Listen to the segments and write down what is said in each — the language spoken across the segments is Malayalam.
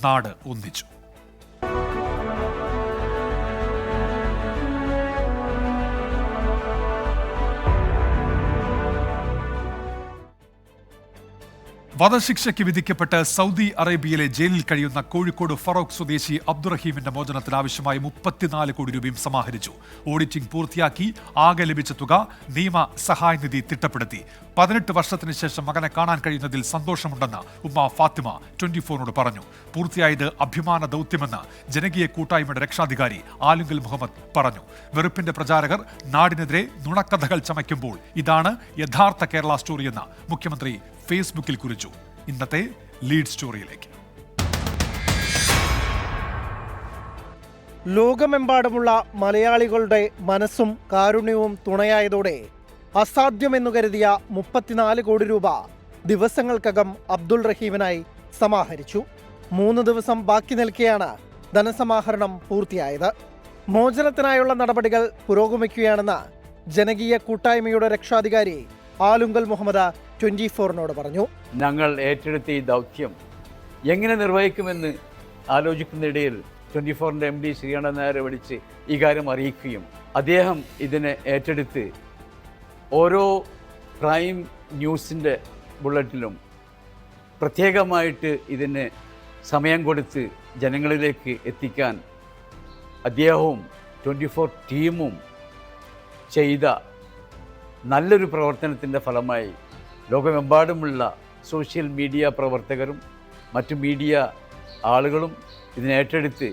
നാട് ഒന്നിച്ചു. വധശിക്ഷയ്ക്ക് വിധിക്കപ്പെട്ട് സൗദി അറേബ്യയിലെ ജയിലിൽ കഴിയുന്ന കോഴിക്കോട് ഫറോക്ക് സ്വദേശി അബ്ദുറഹീമിന്റെ മോചനത്തിന് ആവശ്യമായി 34 കോടി രൂപയും സമാഹരിച്ചു. ഓഡിറ്റിംഗ് പൂർത്തിയാക്കി. ആകെ ലഭിച്ച തുക നിയമ സഹായനിധി തിട്ടപ്പെടുത്തി. 18 വർഷത്തിന് ശേഷം മകനെ കാണാൻ കഴിയുന്നതിൽ സന്തോഷമുണ്ടെന്ന് ഉമ്മ ഫാത്തിമ 24നോട് പറഞ്ഞു. പൂർത്തിയായത് അഭിമാന ദൗത്യമെന്ന് ജനകീയ കൂട്ടായ്മയുടെ രക്ഷാധികാരി ആലുങ്കൽ മുഹമ്മദ് പറഞ്ഞു. വെറുപ്പിന്റെ പ്രചാരകർ നാടിനെതിരെ നുണക്കഥകൾ ചമയ്ക്കുമ്പോൾ ഇതാണ് യഥാർത്ഥ കേരള സ്റ്റോറിയെന്ന് മുഖ്യമന്ത്രി ഫേസ്ബുക്കിൽ കുറിച്ചു. ഇന്നത്തെ ലീഡ് സ്റ്റോറിയിലേക്ക്. ലോകമെമ്പാടുമുള്ള മലയാളികളുടെ മനസ്സും കാരുണ്യവും തുണയായതോടെ അസാധ്യമെന്നു കരുതിയ 34 കോടി രൂപ ദിവസങ്ങൾക്കകം അബ്ദുൾ റഹീമിനായി സമാഹരിച്ചു. 3 ദിവസം ബാക്കി നിൽക്കെയാണ് ധനസമാഹരണം പൂർത്തിയായത്. മോചനത്തിനായുള്ള നടപടികൾ പുരോഗമിക്കുകയാണെന്ന് ജനകീയ കൂട്ടായ്മയുടെ രക്ഷാധികാരി ആലുങ്കൽ മുഹമ്മദ് 24നോട് പറഞ്ഞു. ഞങ്ങൾ ഏറ്റെടുത്ത ഈ ദൗത്യം എങ്ങനെ നിർവഹിക്കുമെന്ന് ആലോചിക്കുന്നതിനിടയിൽ 24ന്റെ MD ശ്രീകണ്ഠൻ നായരെ വിളിച്ച് ഈ കാര്യം അറിയിക്കുകയും അദ്ദേഹം ഇതിനെ ഏറ്റെടുത്ത് ഓരോ പ്രൈം ന്യൂസിൻ്റെ ബുള്ളറ്റിലും പ്രത്യേകമായിട്ട് ഇതിന് സമയം കൊടുത്ത് ജനങ്ങളിലേക്ക് എത്തിക്കാൻ അദ്ദേഹവും 24 ടീമും ചെയ്ത നല്ലൊരു പ്രവർത്തനത്തിൻ്റെ ഫലമായി ലോകമെമ്പാടുമുള്ള സോഷ്യൽ മീഡിയ പ്രവർത്തകരും മറ്റു മീഡിയ ആളുകളും ഇതിനെ ഏറ്റെടുത്ത്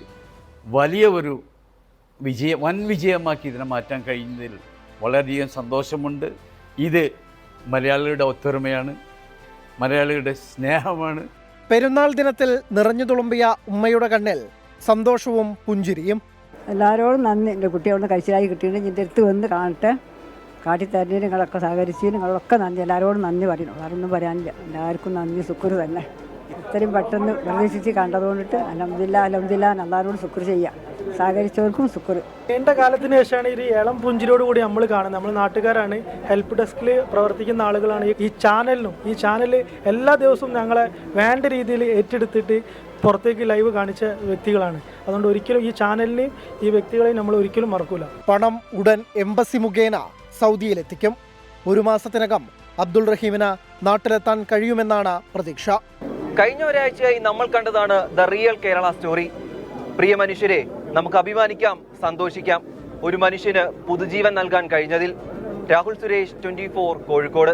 വലിയ ഒരു വൻ വിജയമാക്കി ഇതിനെ മാറ്റാൻ കഴിയുന്നതിൽ വളരെയധികം സന്തോഷമുണ്ട്. ഇത് മലയാളികളുടെ ഒത്തൊരുമയാണ്, മലയാളികളുടെ സ്നേഹമാണ്. പെരുന്നാൾ ദിനത്തിൽ നിറഞ്ഞു തുളുമ്പിയ ഉമ്മയുടെ കണ്ണിൽ സന്തോഷവും പുഞ്ചിരിയും. എല്ലാവരോടും നന്ദി. എൻ്റെ കുട്ടികളൊന്ന് കഴിച്ചിലായി കിട്ടിയിട്ട് എൻ്റെ അടുത്ത് വന്ന് കാണട്ടെ, കാട്ടിത്തരഞ്ഞ് നിങ്ങളൊക്കെ സഹകരിച്ച് നിങ്ങളൊക്കെ നന്ദി. എല്ലാവരോടും നന്ദി പറയുന്നു. വേറൊന്നും പറയാനില്ല. എല്ലാവർക്കും നന്ദി, ശുക്ർ തന്നെ. ഇത്രയും പെട്ടെന്ന് പ്രതീക്ഷിച്ച് കണ്ടതുകൊണ്ടിട്ട് അൽഹംദുലില്ലാ എല്ലാവരോടും ശുക്ർ ചെയ്യാം. സഹകരിച്ചവർക്കും ശുക്ർ. നീണ്ട കാലത്തിന് ശേഷമാണ് ഈ ഇളം പുഞ്ചിരിയോട് കൂടി നമ്മൾ കാണുന്നത്. നമ്മൾ നാട്ടുകാരാണ്, ഹെൽപ്പ് ഡെസ്കിൽ പ്രവർത്തിക്കുന്ന ആളുകളാണ്. ഈ ചാനൽ എല്ലാ ദിവസവും ഞങ്ങളെ വേണ്ട രീതിയിൽ ഏറ്റെടുത്തിട്ട് പുറത്തേക്ക് ലൈവ് കാണിച്ച വ്യക്തികളാണ്. അതുകൊണ്ട് ഒരിക്കലും ഈ ചാനലിനെയും ഈ വ്യക്തികളെയും നമ്മൾ ഒരിക്കലും മറക്കൂല. പണം ഉടൻ എംബസി മുഖേന സൗദിയിലെത്തിക്കും. 1 മാസത്തിനകം അബ്ദുൾ റഹീമിന് നാട്ടിലെത്താൻ കഴിയുമെന്നാണ് പ്രതീക്ഷ. കഴിഞ്ഞ ഒരാഴ്ചയായി നമ്മൾ കണ്ടതാണ് ദ റിയൽ കേരള സ്റ്റോറി. പ്രിയ മനുഷ്യരെ, നമുക്ക് അഭിമാനിക്കാം, സന്തോഷിക്കാം ഒരു മനുഷ്യന് പുതുജീവൻ നൽകാൻ കഴിഞ്ഞതിൽ. രാഹുൽ സുരേഷ്, 24 കോഴിക്കോട്.